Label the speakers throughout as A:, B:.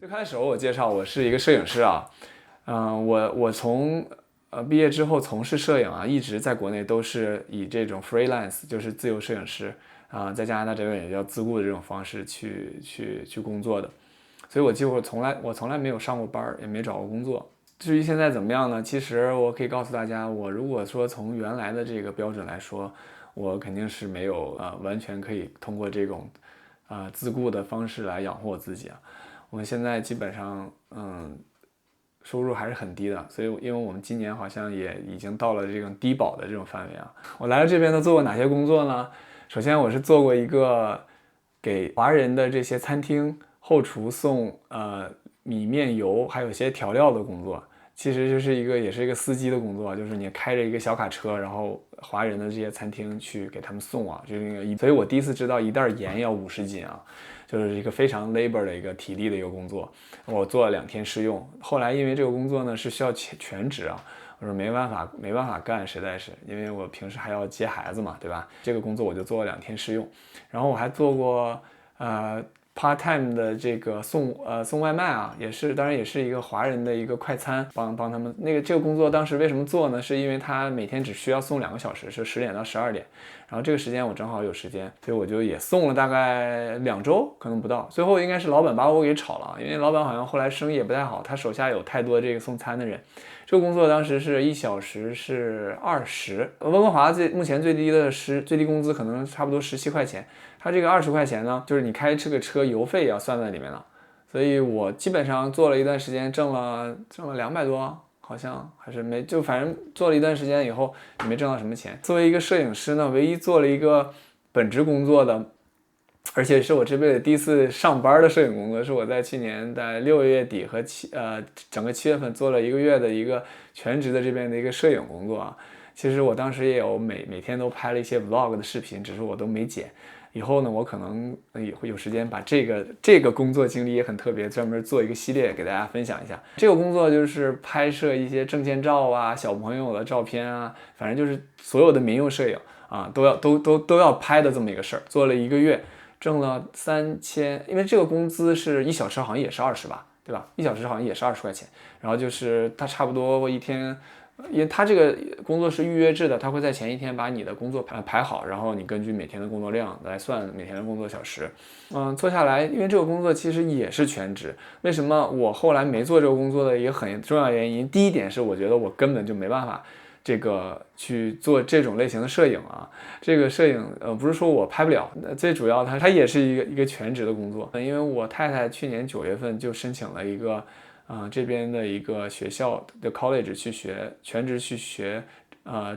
A: 最开始我介绍我是一个摄影师啊，我从毕业之后从事摄影啊，一直在国内都是以这种 freelance，就是自由摄影师啊，在加拿大这边也叫自雇的这种方式去工作的，所以我几乎从来没有上过班，也没找过工作。至于现在怎么样呢？其实我可以告诉大家，我如果说从原来的这个标准来说，我肯定是没有完全可以通过这种自雇的方式来养活我自己啊。我们现在基本上收入还是很低的，所以因为我们今年好像也已经到了这种低保的这种范围啊。我来了这边都做过哪些工作呢？首先我是做过一个给华人的这些餐厅后厨送米面油还有一些调料的工作，其实就是也是一个司机的工作，就是你开着一个小卡车，然后华人的这些餐厅去给他们送啊，就是那个，所以我第一次知道一袋盐要50斤啊，就是一个非常 labor 的一个体力的一个工作。我做了2天试用，后来因为这个工作呢是需要全职啊，我说没办法干，实在是因为我平时还要接孩子嘛，对吧？这个工作我就做了2天试用，然后我还做过part time 的这个送外卖啊，当然也是一个华人的一个快餐，帮他们这个工作当时为什么做呢？是因为他每天只需要送2个小时，是10点到12点，然后这个时间我正好有时间，所以我就也送了大概2周，可能不到，最后应该是老板把我给炒了，因为老板好像后来生意也不太好，他手下有太多这个送餐的人。这个工作当时是1小时是20，温哥华目前最低工资可能差不多17块钱，他这个20块钱呢，就是你开这个车油费也要算在里面了，所以我基本上做了一段时间，挣了200多，好像还是没，就反正做了一段时间以后也没挣到什么钱。作为一个摄影师呢，唯一做了一个本职工作的，而且是我这辈子第一次上班的摄影工作，是我在去年在6月底和整个7月份做了1个月的一个全职的这边的一个摄影工作啊。其实我当时也有每天都拍了一些 vlog 的视频，只是我都没剪。以后呢，我可能也会有时间把这个工作经历也很特别，专门做一个系列给大家分享一下。这个工作就是拍摄一些证件照啊、小朋友的照片啊，反正就是所有的民用摄影啊，都要拍的这么一个事儿。做了1个月，挣了3000，因为这个工资是1小时好像也是20吧，对吧？1小时好像也是20块钱，然后就是他差不多一天。因为他这个工作是预约制的，他会在前一天把你的工作排好，然后你根据每天的工作量来算每天的工作小时。做下来，因为这个工作其实也是全职。为什么我后来没做这个工作的一个很重要原因，第一点是我觉得我根本就没办法去做这种类型的摄影啊。这个摄影不是说我拍不了，最主要它也是一个全职的工作。因为我太太去年9月份就申请了一个。这边的一个学校的 college 全职去学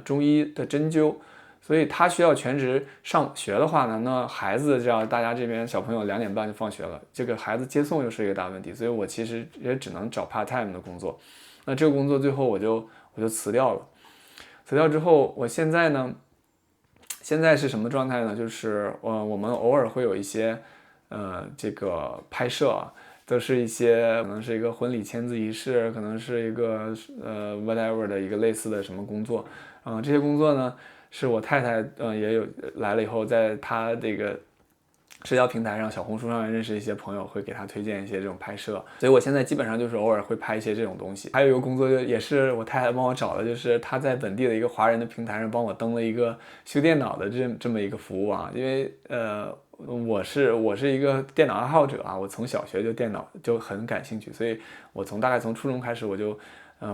A: 中医的针灸，所以他需要全职上学的话呢，那孩子这样大家这边小朋友2点半就放学了，这个孩子接送又是一个大问题，所以我其实也只能找 part time 的工作。那这个工作最后我就辞掉了。辞掉之后，我现在是什么状态呢？就是我们偶尔会有一些这个拍摄啊。都是一些可能是一个婚礼签字仪式，可能是一个whatever 的一个类似的什么工作，这些工作呢是我太太也有来了以后，在她这个社交平台上、小红书上面认识一些朋友，会给她推荐一些这种拍摄，所以我现在基本上就是偶尔会拍一些这种东西。还有一个工作也是我太太帮我找的，就是她在本地的一个华人的平台上帮我登了一个修电脑的这么一个服务啊，因为我是一个电脑爱好者啊，我从小学电脑就很感兴趣，所以我大概从初中开始我就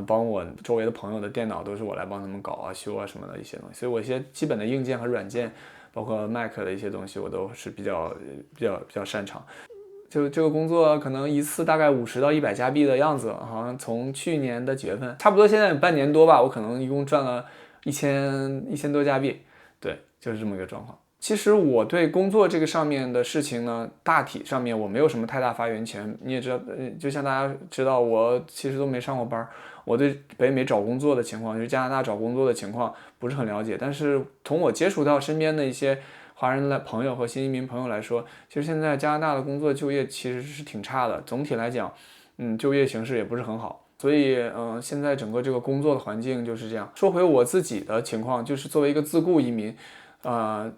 A: 帮我周围的朋友的电脑都是我来帮他们搞啊、修啊什么的一些东西，所以我一些基本的硬件和软件，包括 Mac 的一些东西，我都是比较擅长。就这个工作可能一次大概50到100加币的样子，好像从去年的9月份，差不多现在半年多吧，我可能一共赚了1000多加币，对，就是这么一个状况。其实我对工作这个上面的事情呢，大体上面我没有什么太大发言权。你也知道，就像大家知道，我其实都没上过班，我对北美找工作的情况，就是加拿大找工作的情况不是很了解。但是从我接触到身边的一些华人的朋友和新移民朋友来说，其实现在加拿大的工作就业其实是挺差的，总体来讲，就业形势也不是很好。所以，现在整个这个工作的环境就是这样。说回我自己的情况，就是作为一个自雇移民。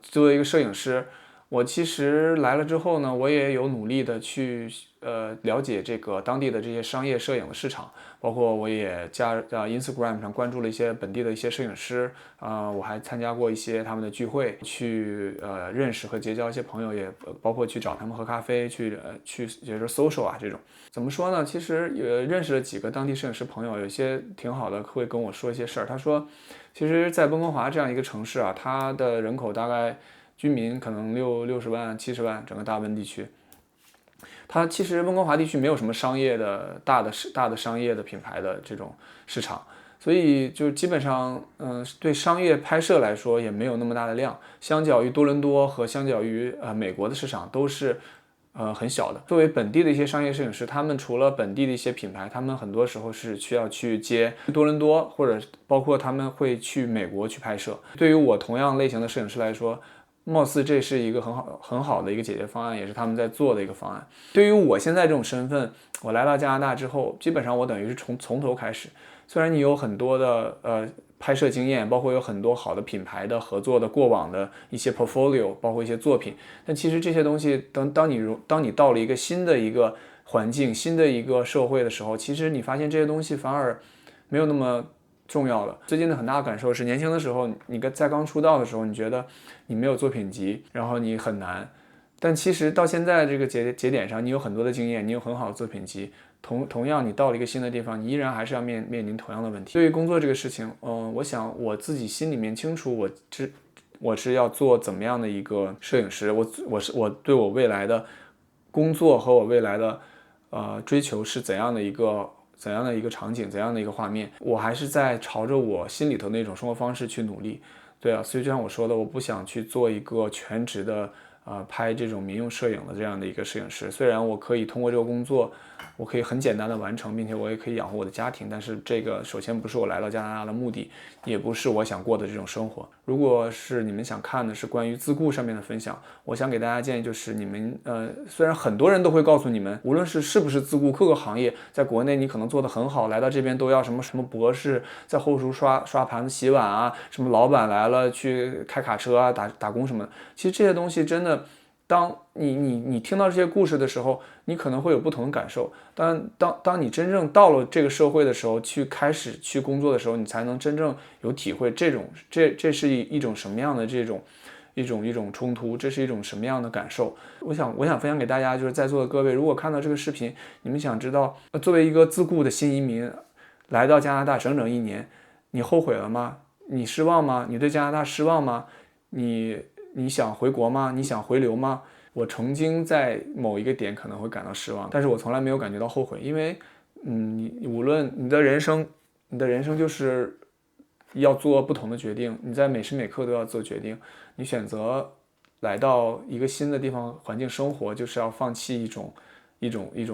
A: 作为一个摄影师，我其实来了之后呢，我也有努力的去了解这个当地的这些商业摄影的市场，包括我也Instagram 上关注了一些本地的一些摄影师，我还参加过一些他们的聚会，去认识和结交一些朋友，也包括去找他们喝咖啡，去就是 social 啊这种。怎么说呢？其实也认识了几个当地摄影师朋友，有些挺好的，会跟我说一些事儿。他说，其实，在温哥华这样一个城市啊，它的人口大概居民可能60万、70万，整个大温地区。它其实温哥华地区没有什么商业的大的商业的品牌的这种市场，所以就基本上，对商业拍摄来说也没有那么大的量。相较于多伦多和相较于美国的市场都是很小的。作为本地的一些商业摄影师，他们除了本地的一些品牌，他们很多时候是需要去接多伦多，或者包括他们会去美国去拍摄。对于我同样类型的摄影师来说，貌似这是一个很好的一个解决方案，也是他们在做的一个方案。对于我现在这种身份，我来到加拿大之后，基本上我等于是从头开始。虽然你有很多的拍摄经验，包括有很多好的品牌的合作的过往的一些 portfolio， 包括一些作品，但其实这些东西当你到了一个新的一个环境、新的一个社会的时候，其实你发现这些东西反而没有那么重要了。最近的很大的感受是，年轻的时候，你在刚出道的时候，你觉得你没有作品集，然后你很难。但其实到现在这个节点上，你有很多的经验，你有很好的作品集，同样你到了一个新的地方，你依然还是要面临同样的问题。对于工作这个事情，我想我自己心里面清楚，我是要做怎么样的一个摄影师，我对我未来的工作和我未来的追求是怎样的一个场景，怎样的一个画面，我还是在朝着我心里头那种生活方式去努力。对啊，所以就像我说的，我不想去做一个全职的拍这种民用摄影的这样的一个摄影师。虽然我可以通过这个工作，我可以很简单的完成，并且我也可以养活我的家庭，但是这个首先不是我来到加拿大的目的，也不是我想过的这种生活。如果是你们想看的是关于自雇上面的分享，我想给大家建议就是，你们虽然很多人都会告诉你们，无论是不是自雇，各个行业在国内你可能做得很好，来到这边都要什么博士，在后厨刷盘子、洗碗啊，什么老板来了去开卡车啊，打工什么的。其实这些东西真的。当你听到这些故事的时候，你可能会有不同的感受。当你真正到了这个社会的时候，开始去工作的时候，你才能真正有体会这是一种什么样的一种冲突，这是一种什么样的感受。我想分享给大家，就是在座的各位，如果看到这个视频，你们想知道，作为一个自雇的新移民来到加拿大整整1年，你后悔了吗？你失望吗？你对加拿大失望吗？你想回国吗？你想回流吗？我曾经在某一个点可能会感到失望，但是我从来没有感觉到后悔，因为，无论你的人生就是要做不同的决定，你在每时每刻都要做决定。你选择来到一个新的地方环境生活，就是要放弃一种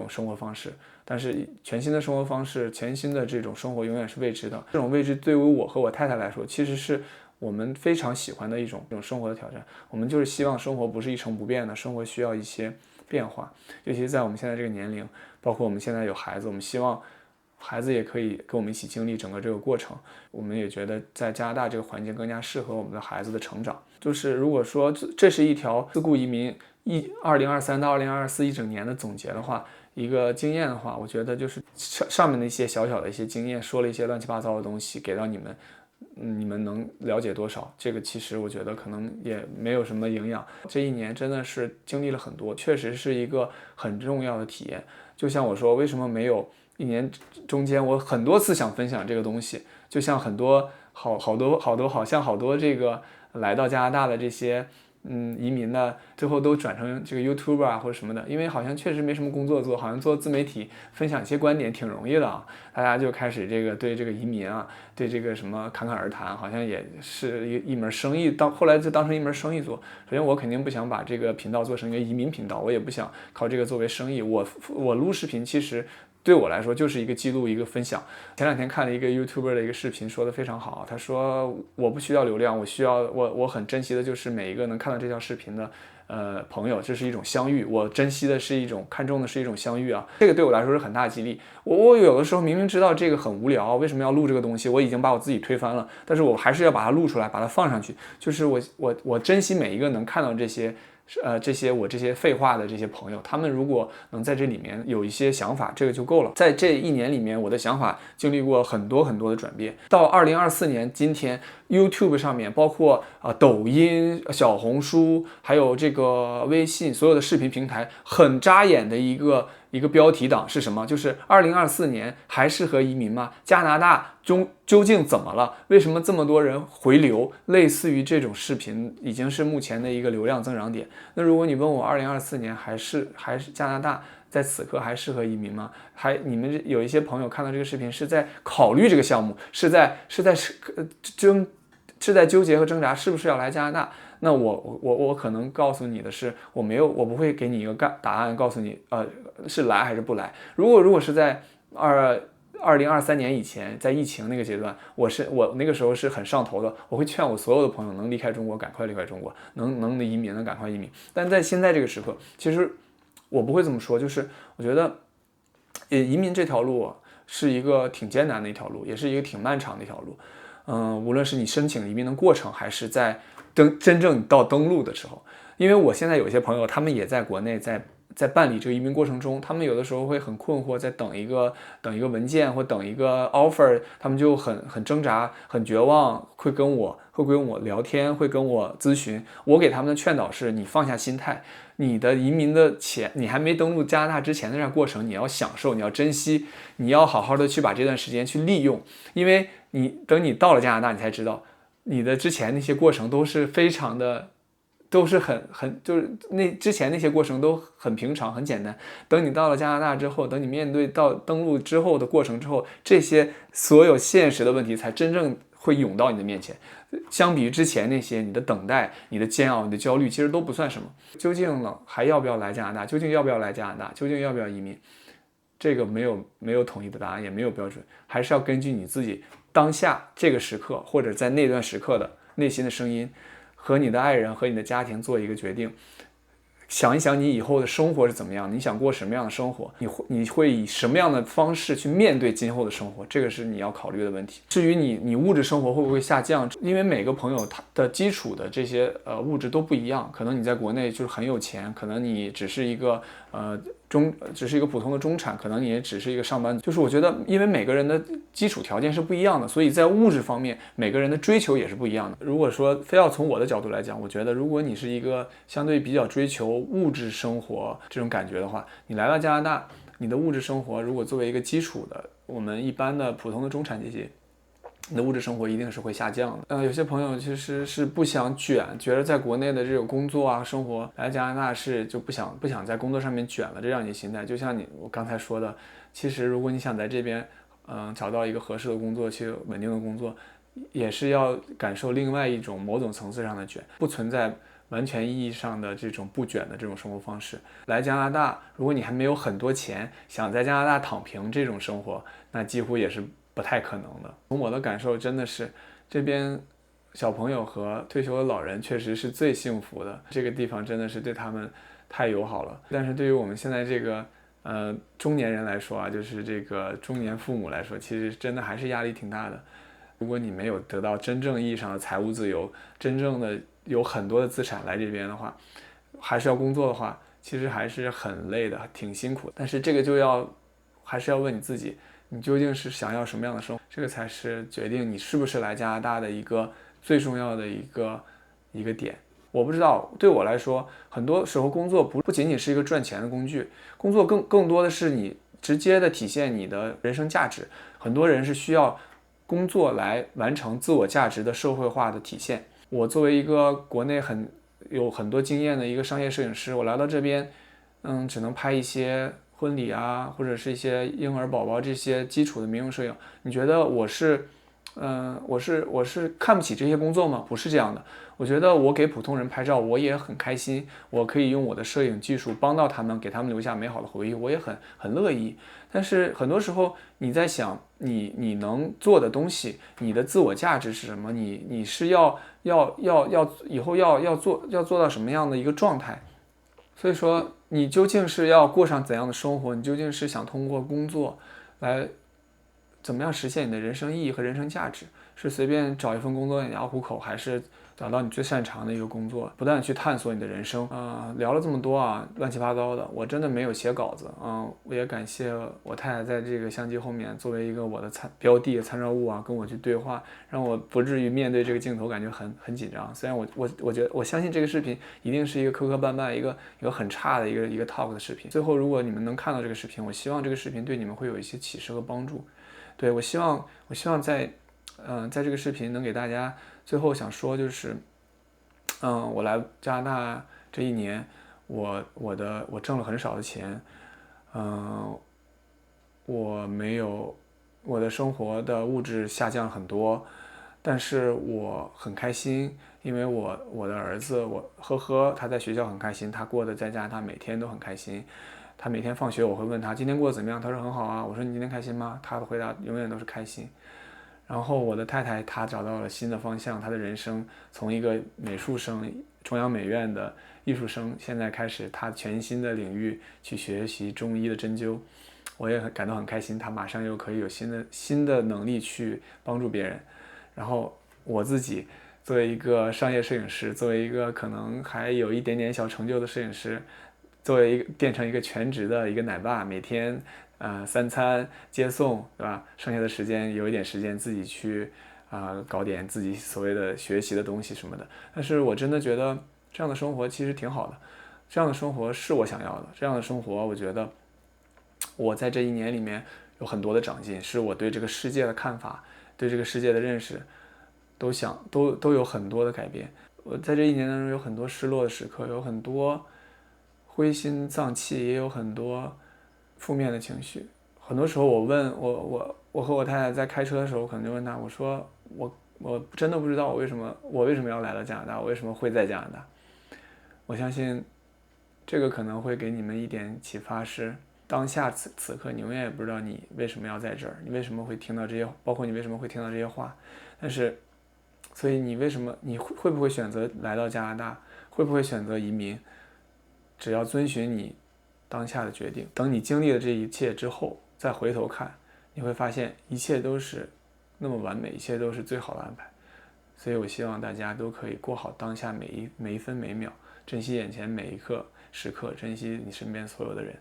A: 生活方式。但是全新的生活方式，全新的这种生活永远是未知的。这种未知对于我和我太太来说，其实是我们非常喜欢的一种生活的挑战。我们就是希望生活不是一成不变的，生活需要一些变化。尤其在我们现在这个年龄，包括我们现在有孩子，我们希望孩子也可以跟我们一起经历整个这个过程。我们也觉得在加拿大这个环境更加适合我们的孩子的成长。就是如果说这是一条自雇移民2023到2024一整年的总结的话，一个经验的话，我觉得就是上面的一些小小的一些经验，说了一些乱七八糟的东西给到你们，你们能了解多少？这个其实我觉得可能也没有什么营养。这1年真的是经历了很多，确实是一个很重要的体验。就像我说，为什么没有1年中间我很多次想分享这个东西，就像好多这个来到加拿大的这些移民呢，最后都转成这个 YouTuber 啊或者什么的，因为好像确实没什么工作做，好像做自媒体分享一些观点挺容易的啊，大家就开始对这个移民啊，对这个什么侃侃而谈，好像也是一门生意，后来就当成一门生意做。首先我肯定不想把这个频道做成一个移民频道，我也不想靠这个作为生意。我录视频其实对我来说就是一个记录，一个分享。前2天看了一个 YouTuber 的一个视频，说的非常好。他说我不需要流量，我很珍惜的就是每一个能看到这条视频的朋友，这是一种相遇。我珍惜的是看重的是一种相遇啊，这个对我来说是很大激励。我有的时候明明知道这个很无聊，为什么要录这个东西？我已经把我自己推翻了，但是我还是要把它录出来，把它放上去。就是我珍惜每一个能看到这些我这些废话的这些朋友，他们如果能在这里面有一些想法，这个就够了。在这一年里面，我的想法经历过很多很多的转变。到2024年今天，YouTube 上面包括抖音、小红书，还有这个微信，所有的视频平台，很扎眼的一个标题党是什么？就是2024年还适合移民吗？加拿大究竟怎么了？为什么这么多人回流？类似于这种视频已经是目前的一个流量增长点。那如果你问我2024年还是加拿大在此刻还适合移民吗？你们有一些朋友看到这个视频是在考虑这个项目，是在纠结和挣扎是不是要来加拿大？那我可能告诉你的是，我不会给你一个答案，告诉你是来还是不来。如果是在2023年以前，在疫情那个阶段，我那个时候是很上头的，我会劝我所有的朋友能离开中国，赶快离开中国，能移民的赶快移民。但在现在这个时刻，其实我不会这么说，就是我觉得移民这条路是一个挺艰难的一条路，也是一个挺漫长的一条路。无论是你申请移民的过程，还是在真正你到登陆的时候，因为我现在有些朋友，他们也在国内在办理这个移民过程中，他们有的时候会很困惑，在等一个文件或等一个 offer， 他们就很挣扎、很绝望，会跟我聊天，会跟我咨询。我给他们的劝导是：你放下心态，你的移民的你还没登陆加拿大之前的这过程，你要享受，你要珍惜，你要好好的去把这段时间去利用，因为等你到了加拿大，你才知道你的之前那些过程都是非常的。都是就是之前那些过程都很平常很简单，等你到了加拿大之后，等你面对到登陆之后的过程之后，这些所有现实的问题才真正会涌到你的面前。相比于之前那些，你的等待、你的煎熬、你的焦虑，其实都不算什么。究竟还要不要来加拿大？究竟要不要来加拿大？究竟要不要移民？这个没有统一的答案，也没有标准，还是要根据你自己当下这个时刻，或者在那段时刻的内心的声音，和你的爱人和你的家庭做一个决定，想一想你以后的生活是怎么样，你想过什么样的生活，你会以什么样的方式去面对今后的生活，这个是你要考虑的问题。至于你物质生活会不会下降，因为每个朋友他的基础的这些物质都不一样，可能你在国内就是很有钱，可能你只是一个普通的中产，可能你也只是一个上班族。就是我觉得，因为每个人的基础条件是不一样的，所以在物质方面，每个人的追求也是不一样的。如果说非要从我的角度来讲，我觉得如果你是一个相对比较追求物质生活这种感觉的话，你来到加拿大，你的物质生活如果作为一个基础的，我们一般的普通的中产阶级，你的物质生活一定是会下降的。有些朋友其实是不想卷，觉得在国内的这种工作啊生活，来加拿大是就不想在工作上面卷了这样一个心态。就像我刚才说的，其实如果你想在这边找到一个合适的工作，去稳定的工作，也是要感受另外一种某种层次上的卷，不存在完全意义上的这种不卷的这种生活方式。来加拿大，如果你还没有很多钱，想在加拿大躺平这种生活，那几乎也是不太可能的。从我的感受，真的是这边小朋友和退休的老人确实是最幸福的，这个地方真的是对他们太友好了。但是对于我们现在这个中年人来说啊，就是这个中年父母来说，其实真的还是压力挺大的。如果你没有得到真正意义上的财务自由，真正的有很多的资产来这边的话，还是要工作的话，其实还是很累的，挺辛苦的。但是这个还是要问你自己，你究竟是想要什么样的生活？这个才是决定你是不是来加拿大的一个最重要的一个点。我不知道，对我来说，很多时候工作不仅仅是一个赚钱的工具，工作更多的是你直接的体现你的人生价值。很多人是需要工作来完成自我价值的社会化的体现。我作为一个国内有很多经验的一个商业摄影师，我来到这边，只能拍一些婚礼啊，或者是一些婴儿宝宝这些基础的民用摄影。你觉得我是看不起这些工作吗？不是这样的。我觉得我给普通人拍照，我也很开心，我可以用我的摄影技术帮到他们，给他们留下美好的回忆，我也很乐意。但是很多时候你在想，你能做的东西，你的自我价值是什么？你是要以后要做到什么样的一个状态？所以说，你究竟是要过上怎样的生活？你究竟是想通过工作来怎么样实现你的人生意义和人生价值？是随便找一份工作养家糊口，还是找到你最擅长的一个工作，不断的去探索你的人生。聊了这么多啊，乱七八糟的，我真的没有写稿子。我也感谢我太太在这个相机后面作为一个我的标的参照物啊，跟我去对话，让我不至于面对这个镜头感觉很紧张。虽然我觉得我相信这个视频一定是一个磕磕绊绊、一个很差的一个 talk 的视频。最后，如果你们能看到这个视频，我希望这个视频对你们会有一些启示和帮助。对，我希望在这个视频能给大家最后想说就是，我来加拿大这一年，我挣了很少的钱，我没有我的生活的物质下降很多，但是我很开心，因为我的儿子他在学校很开心，他过得在加拿大每天都很开心。他每天放学我会问他今天过得怎么样，他说很好啊。我说你今天开心吗？他的回答永远都是开心。然后我的太太她找到了新的方向，她的人生从一个美术生，中央美院的艺术生，现在开始她全新的领域去学习中医的针灸。我也感到很开心，她马上又可以有新的能力去帮助别人。然后我自己作为一个商业摄影师，作为一个可能还有一点点小成就的摄影师，变成一个全职的一个奶爸，每天3餐接送，对吧？剩下的时间有一点时间自己去搞点自己所谓的学习的东西什么的。但是我真的觉得这样的生活其实挺好的，这样的生活是我想要的。这样的生活，我觉得我在这一年里面有很多的长进，是我对这个世界的看法，对这个世界的认识，都有很多的改变。我在这一年当中有很多失落的时刻，有很多灰心丧气，也有很多负面的情绪。很多时候我和我太太在开车的时候，可能就问她，我说我真的不知道我为什么要来到加拿大，我为什么会在加拿大。我相信这个可能会给你们一点启发，是当下此刻你永远也不知道你为什么要在这儿，你为什么会听到这些，包括你为什么会听到这些话。但是所以你会不会选择来到加拿大，会不会选择移民，只要遵循你当下的决定，等你经历了这一切之后再回头看，你会发现一切都是那么完美，一切都是最好的安排。所以我希望大家都可以过好当下每一分每秒，珍惜眼前每一刻时刻，珍惜你身边所有的人。